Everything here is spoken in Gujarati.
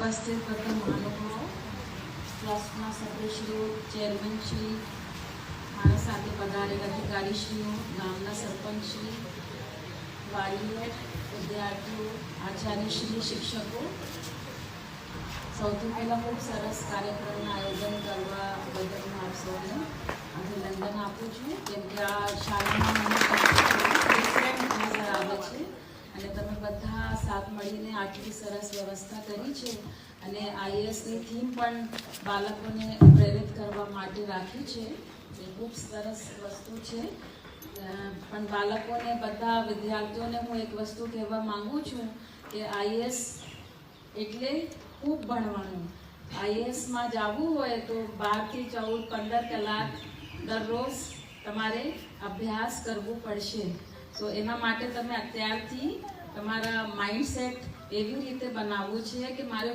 ઉપસ્થિત બધા મહાનુભાવો, ટ્રસ્ટના સભ્યશ્રીઓ, ચેરમેનશ્રી, મારા સાથે પધારેલ અધિકારીશ્રીઓ, ગામના સરપંચશ્રી, વાલીઓ, વિદ્યાર્થીઓ, આચાર્યશ્રી, શિક્ષકો, સૌથી પહેલાં ખૂબ સરસ કાર્યક્રમનું આયોજન કરવા બદલ હું આપ સૌને અભિનંદન આપું છું, કેમ કે આ શાળામાં મને ડિફરન્ટ નજર આવે છે અને તમે બધા સાથ મળીને આટલી સરસ વ્યવસ્થા કરી છે અને આઈએસની થીમ પણ બાળકોને પ્રેરિત કરવા માટે રાખી છે. એ ખૂબ સરસ વસ્તુ છે. પણ બાળકોને બધા વિદ્યાર્થીઓને હું એક વસ્તુ કહેવા માગું છું કે આઈએસ એટલે ખૂબ ભણવાનું. આઈએસમાં જવું હોય તો 12 થી 14-15 કલાક દરરોજ તમારે અભ્યાસ કરવું પડશે. તો એના માટે તમે અત્યારથી તમારા માઇન્ડસેટ એવી રીતે બનાવવું છે કે મારે